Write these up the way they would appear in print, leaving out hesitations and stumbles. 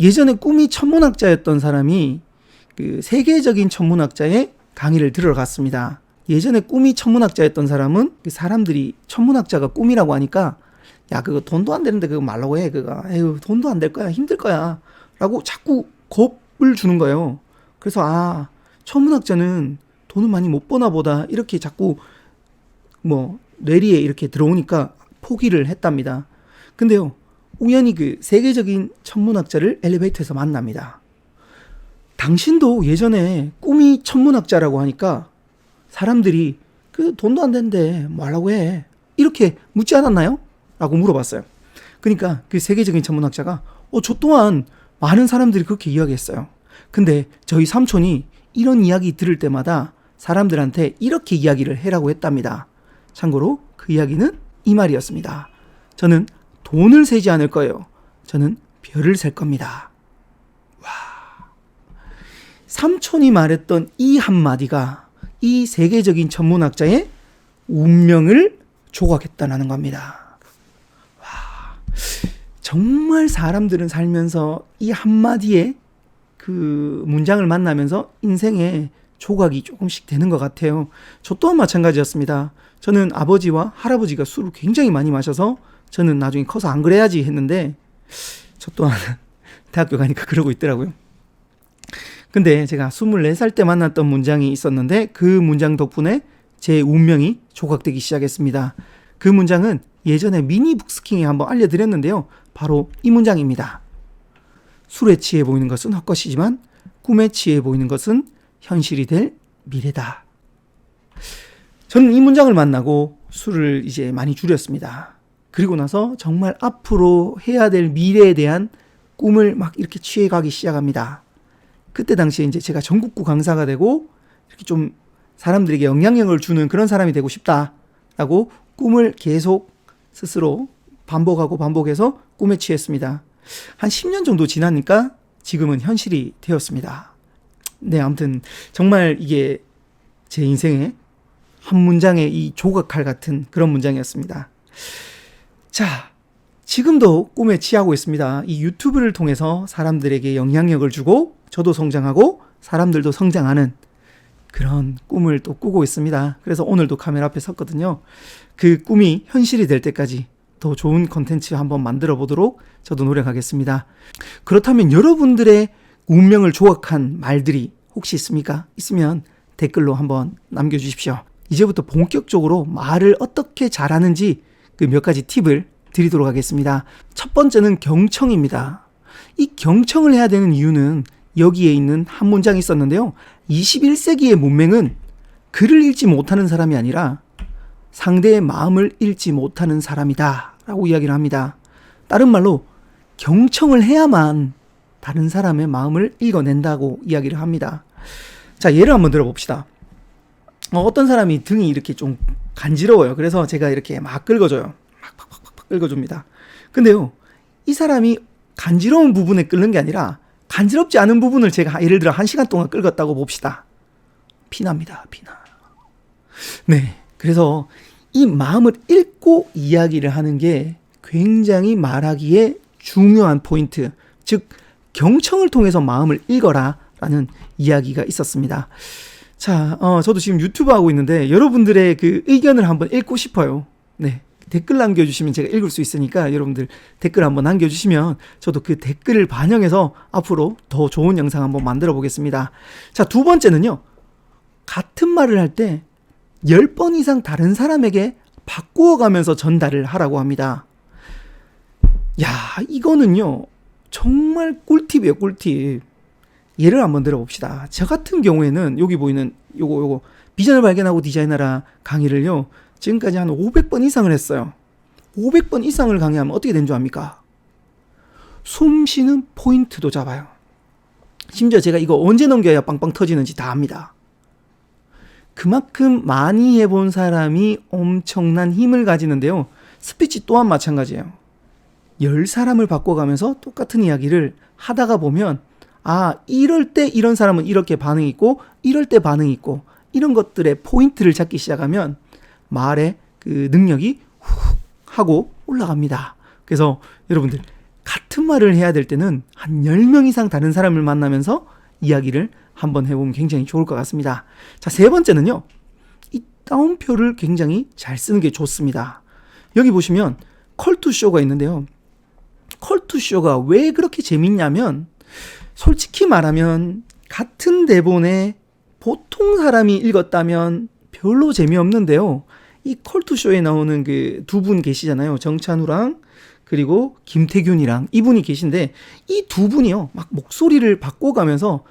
예전에 꿈이 천문학자였던 사람이 그 세계적인 천문학자의 강의를 들으러 갔습니다. 예전에 꿈이 천문학자였던 사람은 사람들이 천문학자가 꿈이라고 하니까 야 그거 돈도 안 되는데 그거 말라고 해 그거 에휴 돈도 안 될 거야 힘들 거야 라고 자꾸 겁을 주는 거예요. 그래서 아 천문학자는 돈을 많이 못 버나 보다 이렇게 자꾸 뭐 뇌리에 이렇게 들어오니까 포기를 했답니다. 근데요 우연히 그 세계적인 천문학자를 엘리베이터에서 만납니다. 당신도 예전에 꿈이 천문학자라고 하니까 사람들이 그 돈도 안 되는데 뭐 하려고 해 이렇게 묻지 않았나요? 라고 물어봤어요. 그러니까 그 세계적인 천문학자가 저 또한 많은 사람들이 그렇게 이야기했어요. 근데 저희 삼촌이 이런 이야기 들을 때마다 사람들한테 이렇게 이야기를 해라고 했답니다. 참고로 그 이야기는 이 말이었습니다. 저는 돈을 세지 않을 거예요. 저는 별을 셀 겁니다. 와. 삼촌이 말했던 이 한마디가 이 세계적인 천문학자의 운명을 조각했다는 겁니다. 와. 정말 사람들은 살면서 이 한마디의 그 문장을 만나면서 인생에 조각이 조금씩 되는 것 같아요. 저 또한 마찬가지였습니다. 저는 아버지와 할아버지가 술을 굉장히 많이 마셔서 저는 나중에 커서 안 그래야지 했는데 저 또한 대학교 가니까 그러고 있더라고요. 근데 제가 24살 때 만났던 문장이 있었는데 그 문장 덕분에 제 운명이 조각되기 시작했습니다. 그 문장은 예전에 미니 북스킹에 한번 알려드렸는데요. 바로 이 문장입니다. 술에 취해 보이는 것은 헛것이지만 꿈에 취해 보이는 것은 현실이 될 미래다. 저는 이 문장을 만나고 술을 이제 많이 줄였습니다. 그리고 나서 정말 앞으로 해야 될 미래에 대한 꿈을 막 이렇게 취해가기 시작합니다. 그때 당시에 이제 제가 전국구 강사가 되고 이렇게 좀 사람들에게 영향력을 주는 그런 사람이 되고 싶다라고 꿈을 계속 스스로 반복해서 꿈에 취했습니다. 한 10년 정도 지나니까 지금은 현실이 되었습니다. 네, 아무튼 정말 이게 제 인생의 한 문장의 이 조각칼 같은 그런 문장이었습니다. 자, 지금도 꿈에 취하고 있습니다. 이 유튜브를 통해서 사람들에게 영향력을 주고 저도 성장하고 사람들도 성장하는 그런 꿈을 또 꾸고 있습니다. 그래서 오늘도 카메라 앞에 섰거든요. 그 꿈이 현실이 될 때까지 더 좋은 콘텐츠 한번 만들어 보도록 저도 노력하겠습니다. 그렇다면 여러분들의 운명을 조각한 말들이 혹시 있습니까? 있으면 댓글로 한번 남겨주십시오. 이제부터 본격적으로 말을 어떻게 잘하는지 그 몇 가지 팁을 드리도록 하겠습니다. 첫 번째는 경청입니다. 이 경청을 해야 되는 이유는 여기에 있는 한 문장이 있었는데요. 21세기의 문맹은 글을 읽지 못하는 사람이 아니라 상대의 마음을 읽지 못하는 사람이다 라고 이야기를 합니다. 다른 말로 경청을 해야만 다른 사람의 마음을 읽어낸다고 이야기를 합니다. 자, 예를 한번 들어봅시다. 어떤 사람이 등이 이렇게 좀 간지러워요. 그래서 제가 이렇게 막 긁어줘요. 막 긁어줍니다. 근데요, 이 사람이 간지러운 부분에 긁는 게 아니라 간지럽지 않은 부분을 제가 예를 들어 1시간 동안 긁었다고 봅시다. 피납니다. 피나. 네. 그래서 이 마음을 읽고 이야기를 하는 게 굉장히 말하기에 중요한 포인트. 즉, 경청을 통해서 마음을 읽어라 라는 이야기가 있었습니다. 자, 저도 지금 유튜브 하고 있는데 여러분들의 그 의견을 한번 읽고 싶어요. 네. 댓글 남겨주시면 제가 읽을 수 있으니까 여러분들 댓글 한번 남겨주시면 저도 그 댓글을 반영해서 앞으로 더 좋은 영상 한번 만들어 보겠습니다. 자, 두 번째는요. 같은 말을 할 때 10번 이상 다른 사람에게 바꾸어가면서 전달을 하라고 합니다. 야, 이거는요. 정말 꿀팁이에요, 꿀팁. 예를 한번 들어봅시다. 저 같은 경우에는 여기 보이는 요거 비전을 발견하고 디자인하라 강의를요. 지금까지 한 500번 이상을 했어요. 500번 이상을 강의하면 어떻게 된 줄 압니까? 숨 쉬는 포인트도 잡아요. 심지어 제가 이거 언제 넘겨야 빵빵 터지는지 다 압니다. 그만큼 많이 해본 사람이 엄청난 힘을 가지는데요. 스피치 또한 마찬가지예요. 10사람을 바꿔가면서 똑같은 이야기를 하다가 보면 이럴 때 이런 사람은 이렇게 반응이 있고 이럴 때 반응이 있고 이런 것들의 포인트를 찾기 시작하면 말의 그 능력이 훅 하고 올라갑니다. 그래서 여러분들 같은 말을 해야 될 때는 한 10명 이상 다른 사람을 만나면서 이야기를 한번 해보면 굉장히 좋을 것 같습니다. 자, 세 번째는요. 이 따옴표를 굉장히 잘 쓰는 게 좋습니다. 여기 보시면 컬투쇼가 있는데요. 컬투쇼가 왜 그렇게 재밌냐면 솔직히 말하면 같은 대본에 보통 사람이 읽었다면 별로 재미없는데요. 이 컬투쇼에 나오는 그 두 분 계시잖아요. 정찬우랑 그리고 김태균이랑 이분이 계신데 이 두 분이요. 막 목소리를 바꿔가면서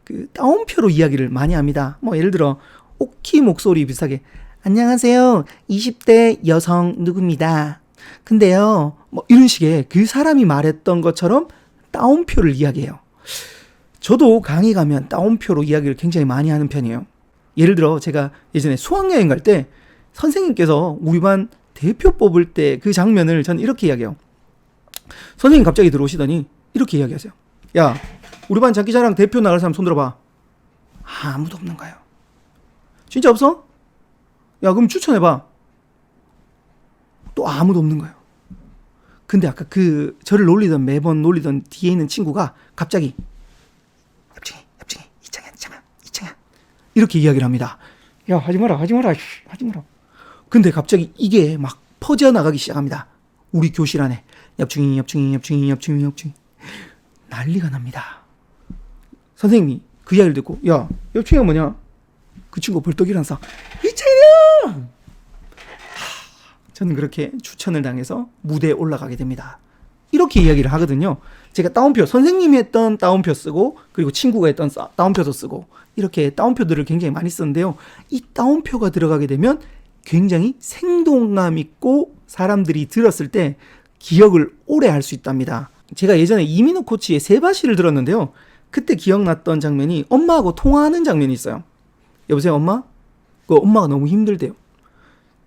그 따옴표로 이야기를 많이 합니다. 뭐 예를 들어 오키 목소리 비슷하게 안녕하세요. 20대 여성 누구입니다. 근데요. 뭐 이런 식의 그 사람이 말했던 것처럼 따옴표를 이야기해요. 저도 강의 가면 따옴표로 이야기를 굉장히 많이 하는 편이에요. 예를 들어 제가 예전에 수학여행 갈 때 선생님께서 우리 반 대표 뽑을 때 그 장면을 저는 이렇게 이야기해요. 선생님 갑자기 들어오시더니 이렇게 이야기하세요. 야, 우리 반 장기자랑 대표 나갈 사람 손 들어봐. 아무도 없는 거예요. 진짜 없어? 야, 그럼 추천해봐. 또 아무도 없는 거예요. 근데 아까 그 저를 매번 놀리던 뒤에 있는 친구가 갑자기 옆중에 이창현 이렇게 이야기를 합니다. 야, 하지 마라. 근데 갑자기 이게 막 퍼져나가기 시작합니다. 우리 교실 안에 옆중이 난리가 납니다. 선생님이 그 이야기를 듣고 야, 옆중이가 뭐냐? 그 친구 벌떡 일어나서 이창현이야! 저는 그렇게 추천을 당해서 무대에 올라가게 됩니다. 이렇게 이야기를 하거든요. 제가 따옴표, 선생님이 했던 따옴표 쓰고 그리고 친구가 했던 따옴표도 쓰고 이렇게 따옴표들을 굉장히 많이 쓰는데요. 이 따옴표가 들어가게 되면 굉장히 생동감 있고 사람들이 들었을 때 기억을 오래 할 수 있답니다. 제가 예전에 이민호 코치의 세바시를 들었는데요. 그때 기억났던 장면이 엄마하고 통화하는 장면이 있어요. 여보세요, 엄마? 그 엄마가 너무 힘들대요.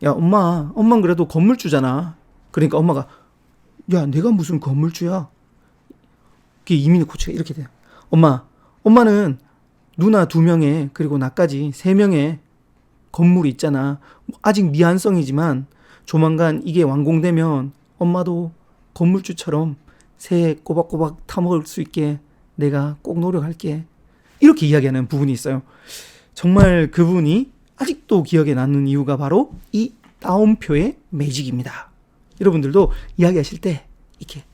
야, 엄마는 그래도 건물주잖아. 그러니까 엄마가 야, 내가 무슨 건물주야? 그게 이민호 코치가 이렇게 돼요. 엄마는 누나 2명에 그리고 나까지 3명의 건물이 있잖아. 아직 미완성이지만 조만간 이게 완공되면 엄마도 건물주처럼 새해 꼬박꼬박 타먹을 수 있게 내가 꼭 노력할게. 이렇게 이야기하는 부분이 있어요. 정말 그분이 아직도 기억에 남는 이유가 바로 이 따옴표의 매직입니다. 여러분들도 이야기하실 때 이렇게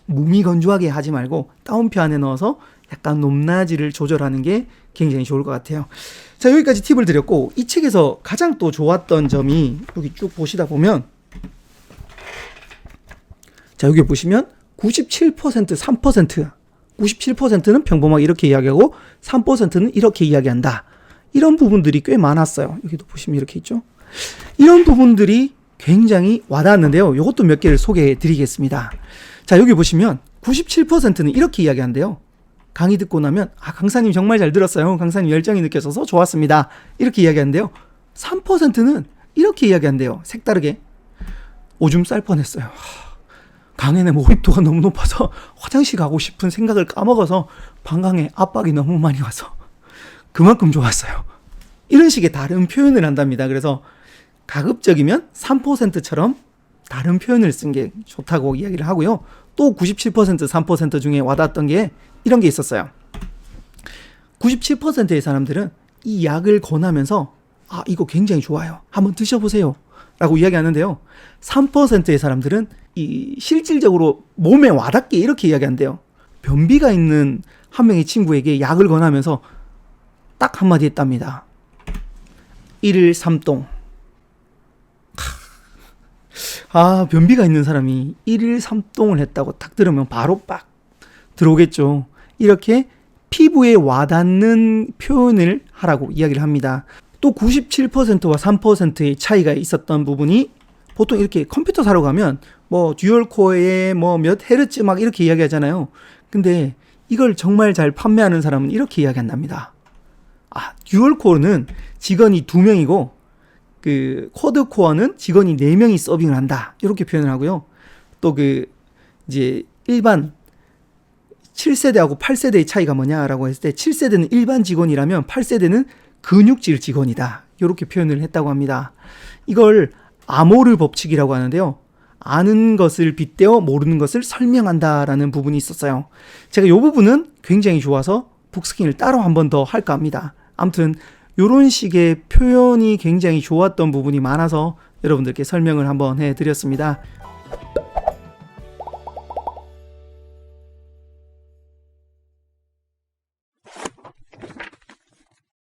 무미건조하게 하지 말고 따옴표 안에 넣어서 약간 높낮이를 조절하는 게 굉장히 좋을 것 같아요. 자, 여기까지 팁을 드렸고 이 책에서 가장 또 좋았던 점이 여기 쭉 보시다 보면 자, 여기 보시면 97% 3% 97%는 평범하게 이렇게 이야기하고 3%는 이렇게 이야기한다. 이런 부분들이 꽤 많았어요. 여기도 보시면 이렇게 있죠. 이런 부분들이 굉장히 와닿았는데요. 이것도 몇 개를 소개해 드리겠습니다. 자, 여기 보시면 97%는 이렇게 이야기한대요. 강의 듣고 나면 강사님 정말 잘 들었어요. 강사님 열정이 느껴져서 좋았습니다. 이렇게 이야기하는데요. 3%는 이렇게 이야기한대요. 색다르게. 오줌 쌀 뻔했어요. 강의 내 몰입도가 너무 높아서 화장실 가고 싶은 생각을 까먹어서 방광에 압박이 너무 많이 와서 그만큼 좋았어요. 이런 식의 다른 표현을 한답니다. 그래서 가급적이면 3%처럼 다른 표현을 쓴 게 좋다고 이야기를 하고요. 또 97% 3% 중에 와닿았던 게 이런 게 있었어요. 97%의 사람들은 이 약을 권하면서 이거 굉장히 좋아요. 한번 드셔보세요. 라고 이야기하는데요. 3%의 사람들은 이 실질적으로 몸에 와닿게 이렇게 이야기한대요. 변비가 있는 한 명의 친구에게 약을 권하면서 딱 한마디 했답니다. 1일 3똥. 변비가 있는 사람이 1일 3똥을 했다고 딱 들으면 바로 빡 들어오겠죠. 이렇게 피부에 와닿는 표현을 하라고 이야기를 합니다. 또 97%와 3%의 차이가 있었던 부분이 보통 이렇게 컴퓨터 사러 가면 뭐 듀얼코어에 뭐 몇 헤르츠 막 이렇게 이야기하잖아요. 근데 이걸 정말 잘 판매하는 사람은 이렇게 이야기한답니다. 듀얼코어는 직원이 2명이고 그 쿼드코어는 직원이 4명이 서빙을 한다. 이렇게 표현을 하고요. 또 이제 일반 7세대하고 8세대의 차이가 뭐냐라고 했을 때 7세대는 일반 직원이라면 8세대는 근육질 직원이다. 이렇게 표현을 했다고 합니다. 이걸 아모르 법칙이라고 하는데요. 아는 것을 빗대어 모르는 것을 설명한다라는 부분이 있었어요. 제가 이 부분은 굉장히 좋아서 북스킹을 따로 한 번 더 할까 합니다. 아무튼 이런 식의 표현이 굉장히 좋았던 부분이 많아서 여러분들께 설명을 한번 해드렸습니다.